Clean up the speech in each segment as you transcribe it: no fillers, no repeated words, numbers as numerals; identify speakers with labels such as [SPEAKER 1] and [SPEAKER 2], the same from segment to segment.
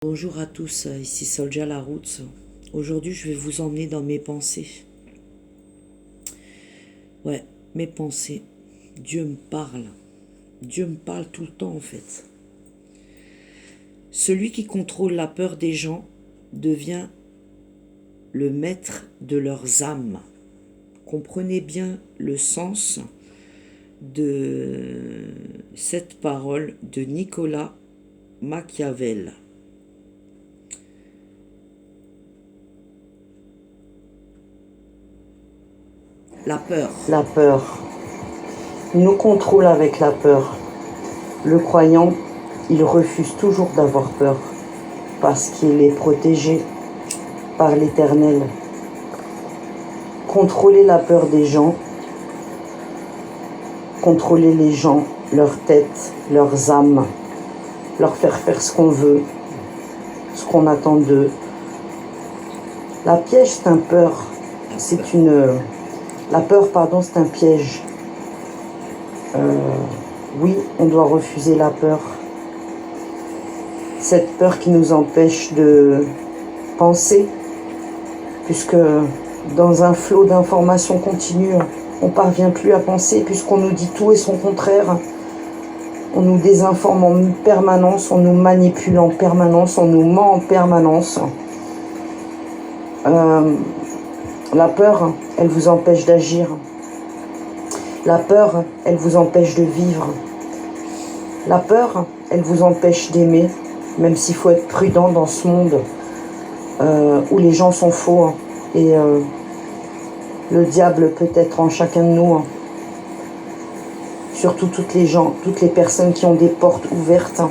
[SPEAKER 1] Bonjour à tous, ici Soldia La Roots. Aujourd'hui, je vais vous emmener dans mes pensées. Ouais, mes pensées. Dieu me parle. Dieu me parle tout le temps en fait. Celui qui contrôle la peur des gens devient le maître de leurs âmes. Comprenez bien le sens de cette parole de Nicolas Machiavel. La peur.
[SPEAKER 2] La peur. Il nous contrôle avec la peur. Le croyant, il refuse toujours d'avoir peur parce qu'il est protégé par l'Éternel. Contrôler la peur des gens, contrôler les gens, leur tête, leurs âmes, leur faire ce qu'on veut, ce qu'on attend d'eux. La piège, c'est un peur. La peur, c'est un piège. Oui, on doit refuser la peur. Cette peur qui nous empêche de penser, puisque dans un flot d'informations continues, on ne parvient plus à penser, puisqu'on nous dit tout et son contraire. On nous désinforme en permanence, on nous manipule en permanence, on nous ment en permanence. La peur, elle vous empêche d'agir. La peur, elle vous empêche de vivre. La peur, elle vous empêche d'aimer, même s'il faut être prudent dans ce monde où les gens sont faux. Et le diable peut être en chacun de nous. Surtout toutes les personnes qui ont des portes ouvertes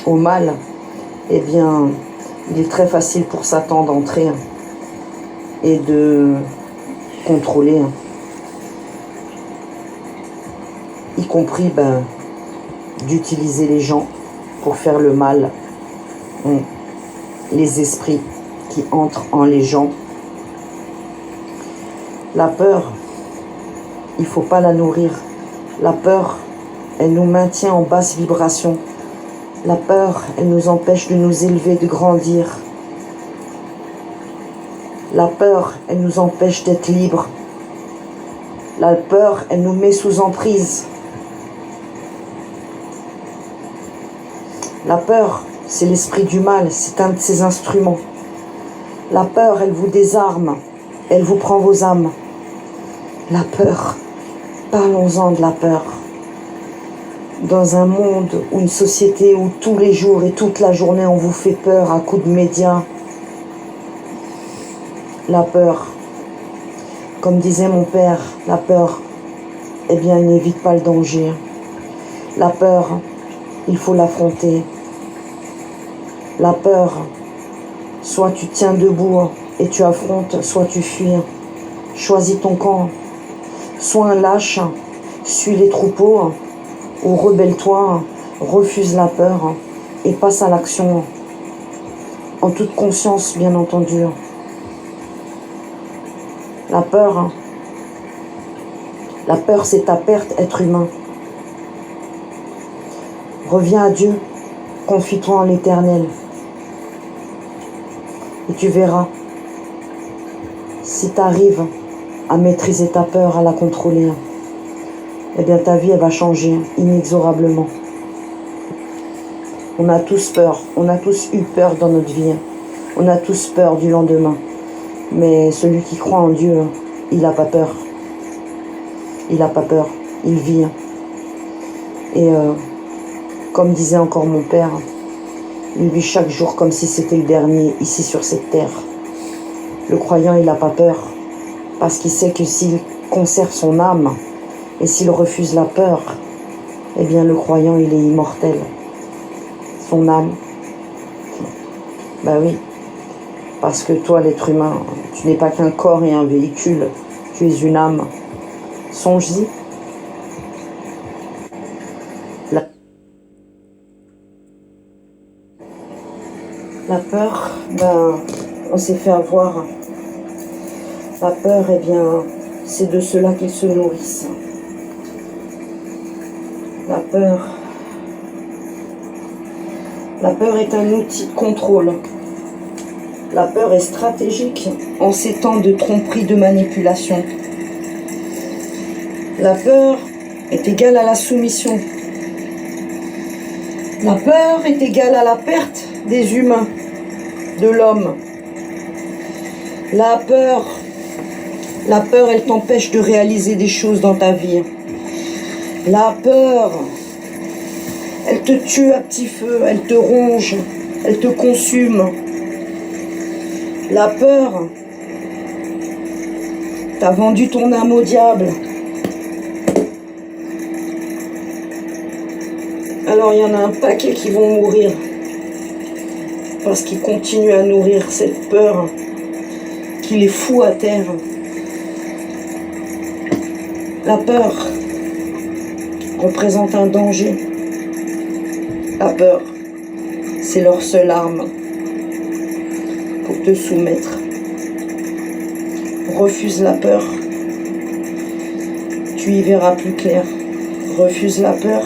[SPEAKER 2] au mal. Eh bien, il est très facile pour Satan d'entrer et de contrôler. Y compris d'utiliser les gens pour faire le mal. Les esprits qui entrent en les gens. La peur, il ne faut pas la nourrir. La peur, elle nous maintient en basse vibration. La peur, elle nous empêche de nous élever, de grandir. La peur, elle nous empêche d'être libres. La peur, elle nous met sous emprise. La peur, c'est l'esprit du mal, c'est un de ses instruments. La peur, elle vous désarme, elle vous prend vos âmes. La peur, parlons-en de la peur. Dans un monde ou une société où tous les jours et toute la journée on vous fait peur à coups de médias, la peur, comme disait mon père, la peur, eh bien, elle n'évite pas le danger. La peur, il faut l'affronter. La peur, soit tu tiens debout et tu affrontes, soit tu fuis. Choisis ton camp. Sois un lâche, suis les troupeaux, ou rebelle-toi, refuse la peur et passe à l'action. En toute conscience, bien entendu. La peur, c'est ta perte, être humain. Reviens à Dieu, confie-toi en l'Éternel. Et tu verras, si tu arrives à maîtriser ta peur, à la contrôler, eh bien ta vie, elle va changer inexorablement. On a tous peur, on a tous eu peur dans notre vie. On a tous peur du lendemain. Mais celui qui croit en Dieu, il n'a pas peur. Il n'a pas peur, il vit. Et comme disait encore mon père, il vit chaque jour comme si c'était le dernier ici sur cette terre. Le croyant, il n'a pas peur parce qu'il sait que s'il conserve son âme et s'il refuse la peur, eh bien le croyant, il est immortel. Son âme, oui, parce que toi, l'être humain, tu n'es pas qu'un corps et un véhicule, tu es une âme. Songe-y. La peur, on s'est fait avoir. La peur, eh bien, c'est de cela qu'ils se nourrissent. La peur est un outil de contrôle. La peur est stratégique en ces temps de tromperie, de manipulation. La peur est égale à la soumission. La peur est égale à la perte des humains, de l'homme. La peur, elle t'empêche de réaliser des choses dans ta vie. La peur, elle te tue à petit feu, elle te ronge, elle te consume. La peur, t'as vendu ton âme au diable. Alors il y en a un paquet qui vont mourir parce qu'ils continuent à nourrir cette peur qui les fout à terre. La peur représente un danger. La peur, c'est leur seule arme pour te soumettre. Refuse la peur, tu y verras plus clair. Refuse la peur,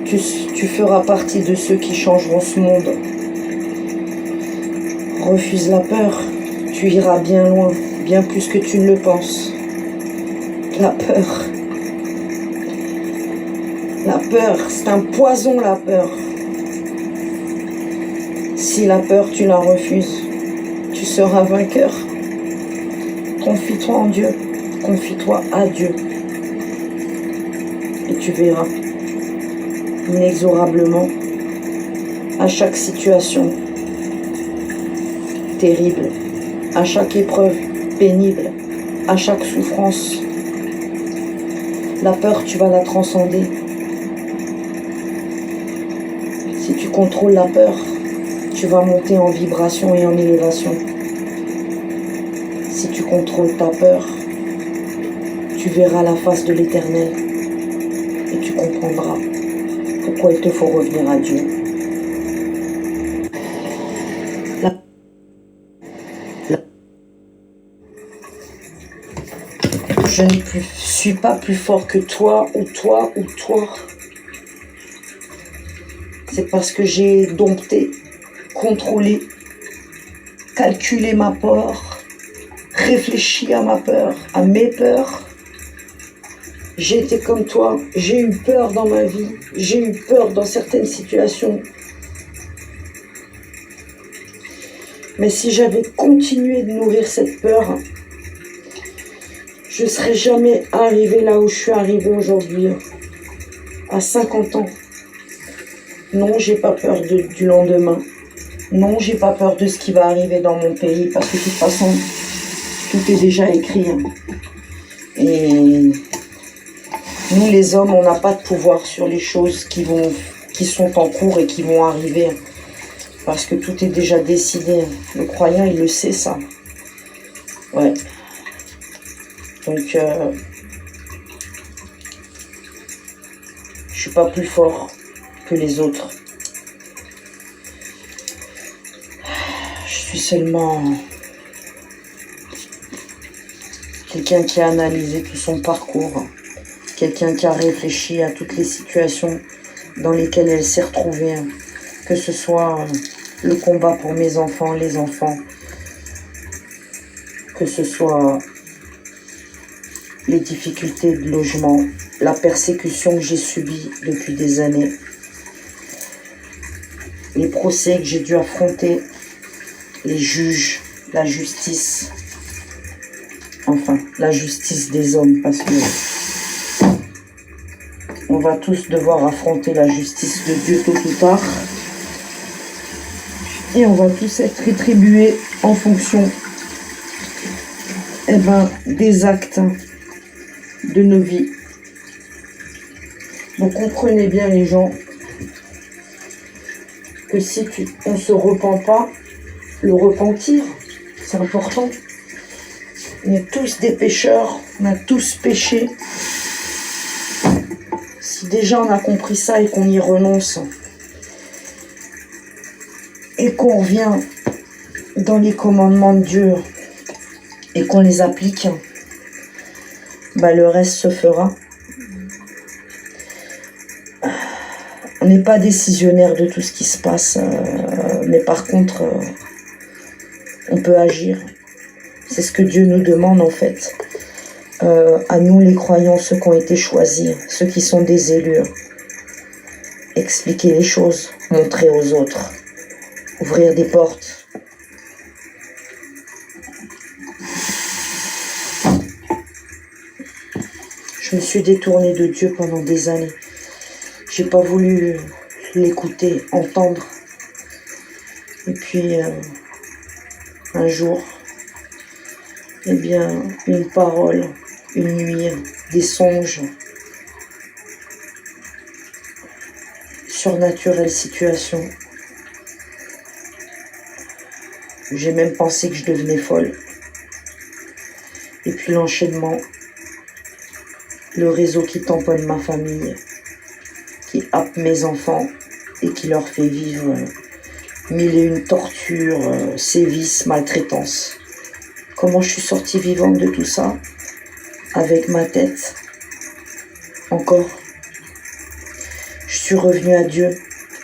[SPEAKER 2] tu feras partie de ceux qui changeront ce monde. Refuse la peur, tu iras bien loin, bien plus que tu ne le penses. La peur, c'est un poison, la peur. Si la peur, tu la refuses, tu seras vainqueur. Confie-toi en Dieu, confie-toi à Dieu. Et tu verras, inexorablement, à chaque situation terrible, à chaque épreuve pénible, à chaque souffrance, la peur, tu vas la transcender. Si tu contrôles la peur, tu vas monter en vibration et en élévation. Si tu contrôles ta peur, tu verras la face de l'Éternel et tu comprendras pourquoi il te faut revenir à Dieu. Je ne suis pas plus fort que toi ou toi ou toi. C'est parce que j'ai dompté, contrôlé, calculé ma peur, réfléchi à ma peur, à mes peurs. J'ai été comme toi, j'ai eu peur dans ma vie, j'ai eu peur dans certaines situations. Mais si j'avais continué de nourrir cette peur, je ne serais jamais arrivée là où je suis arrivée aujourd'hui, à 50 ans. Non, j'ai pas peur du lendemain. Non, j'ai pas peur de ce qui va arriver dans mon pays, parce que de toute façon, tout est déjà écrit. Et nous, les hommes, on n'a pas de pouvoir sur les choses qui sont en cours et qui vont arriver, parce que tout est déjà décidé. Le croyant, il le sait, ça. Ouais. Donc, je suis pas plus fort que les autres. Je suis seulement quelqu'un qui a analysé tout son parcours, quelqu'un qui a réfléchi à toutes les situations dans lesquelles elle s'est retrouvée, que ce soit le combat pour mes enfants, les enfants, que ce soit les difficultés de logement, la persécution que j'ai subie depuis des années, les procès que j'ai dû affronter, les juges, la justice, enfin, la justice des hommes, parce que on va tous devoir affronter la justice de Dieu tôt ou tard, et on va tous être rétribués en fonction des actes de nos vies. Donc comprenez bien, les gens, que si on ne se repent pas, le repentir, c'est important. On est tous des pécheurs, on a tous péché. Si déjà on a compris ça et qu'on y renonce, et qu'on revient dans les commandements de Dieu et qu'on les applique, le reste se fera. On n'est pas décisionnaire de tout ce qui se passe, mais par contre, on peut agir. C'est ce que Dieu nous demande en fait. À nous les croyants, ceux qui ont été choisis, ceux qui sont des élus. Expliquer les choses, montrer aux autres, ouvrir des portes. Je me suis détournée de Dieu pendant des années. J'ai pas voulu l'écouter, entendre. Et puis, un jour, eh bien, une parole, une nuit, des songes, surnaturelle situation. J'ai même pensé que je devenais folle. Et puis l'enchaînement, le réseau qui tamponne ma famille, qui happe mes enfants et qui leur fait vivre mille et une tortures, sévices, maltraitances. Comment je suis sortie vivante de tout ça? Avec ma tête, encore. Je suis revenue à Dieu,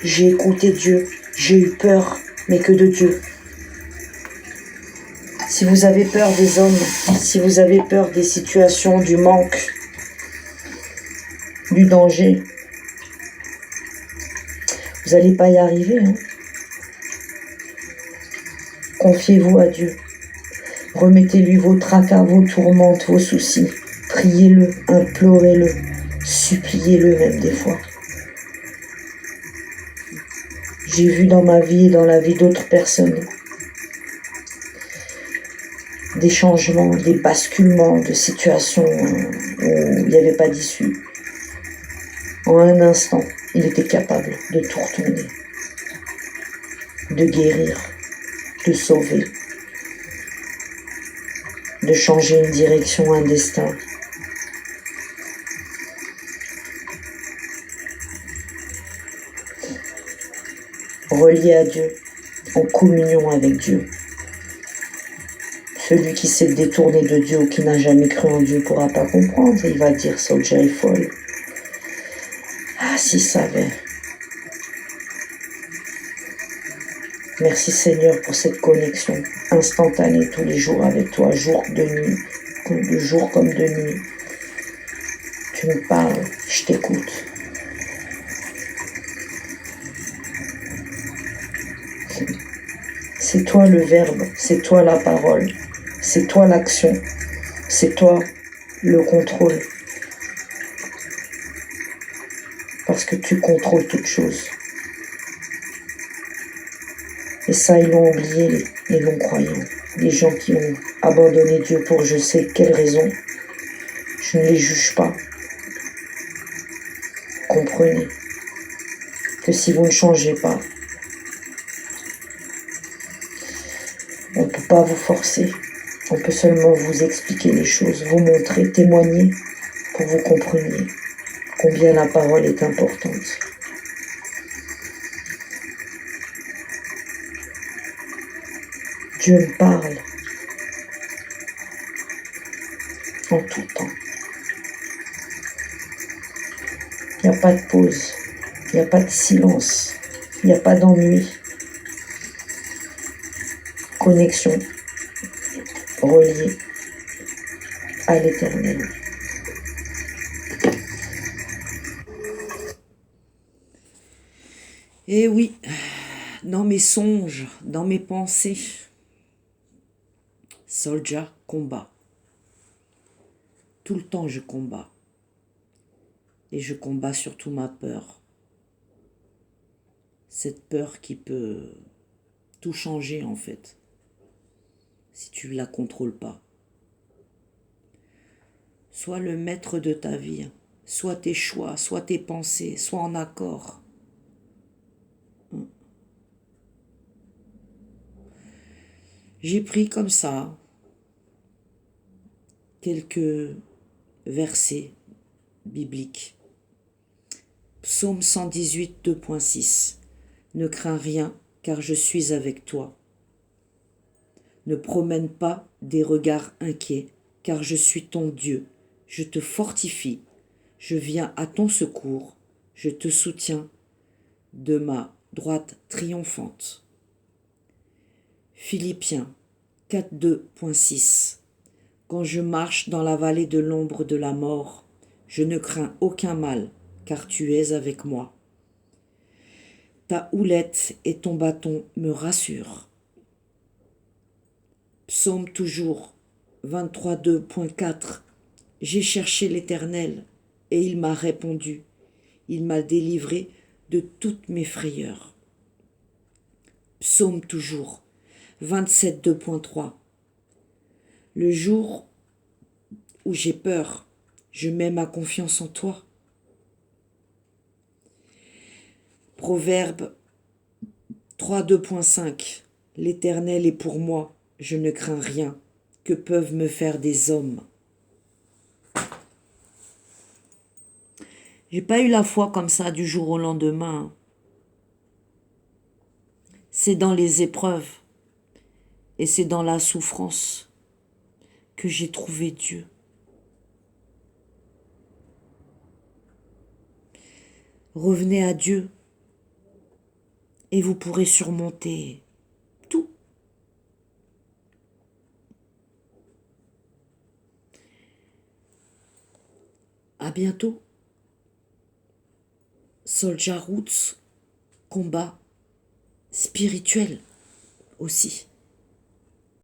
[SPEAKER 2] j'ai écouté Dieu, j'ai eu peur, mais que de Dieu. Si vous avez peur des hommes, si vous avez peur des situations, du manque, du danger, vous n'allez pas y arriver. Hein. Confiez-vous à Dieu. Remettez-lui vos tracas, vos tourmentes, vos soucis. Priez-le, implorez-le, suppliez-le même des fois. J'ai vu dans ma vie et dans la vie d'autres personnes des changements, des basculements de situations où il n'y avait pas d'issue. En un instant, il était capable de tout retourner, de guérir, de sauver, de changer une direction, un destin. Relié à Dieu, en communion avec Dieu. Celui qui s'est détourné de Dieu ou qui n'a jamais cru en Dieu ne pourra pas comprendre. Il va dire, Soldier est folle. Ah, s'il savait. Merci Seigneur pour cette connexion instantanée tous les jours avec toi, jour de nuit, de jour comme de nuit. Tu me parles, je t'écoute. C'est toi le verbe, c'est toi la parole, c'est toi l'action, c'est toi le contrôle. Parce que tu contrôles toutes choses. Et ça, ils l'ont oublié, les non-croyants. Les gens qui ont abandonné Dieu pour je sais quelle raison. Je ne les juge pas. Comprenez que si vous ne changez pas, on ne peut pas vous forcer. On peut seulement vous expliquer les choses, vous montrer, témoigner pour que vous compreniez combien la parole est importante. Dieu me parle en tout temps. Il n'y a pas de pause, il n'y a pas de silence, il n'y a pas d'ennui. Connexion reliée à l'Éternel.
[SPEAKER 1] Et oui, dans mes songes, dans mes pensées, Soldier combat. Tout le temps je combats. Et je combats surtout ma peur. Cette peur qui peut tout changer en fait, si tu ne la contrôles pas. Sois le maître de ta vie, soit tes choix, soit tes pensées, sois en accord. J'ai pris comme ça quelques versets bibliques. Psaume 118, 2.6. Ne crains rien, car je suis avec toi. Ne promène pas des regards inquiets, car je suis ton Dieu. Je te fortifie, je viens à ton secours, je te soutiens, de ma droite triomphante. Philippiens 4.2.6. Quand je marche dans la vallée de l'ombre de la mort, je ne crains aucun mal, car tu es avec moi. Ta houlette et ton bâton me rassurent. Psaume toujours 23.2.4. J'ai cherché l'Éternel, et il m'a répondu. Il m'a délivré de toutes mes frayeurs. Psaume toujours 27.2.3. Le jour où j'ai peur, je mets ma confiance en toi. Proverbe 3.2.5. L'Éternel est pour moi, je ne crains rien. Que peuvent me faire des hommes? J'ai pas eu la foi comme ça du jour au lendemain. C'est dans les épreuves et c'est dans la souffrance que j'ai trouvé Dieu. Revenez à Dieu et vous pourrez surmonter tout. À bientôt. Soldier Roots, combat spirituel aussi.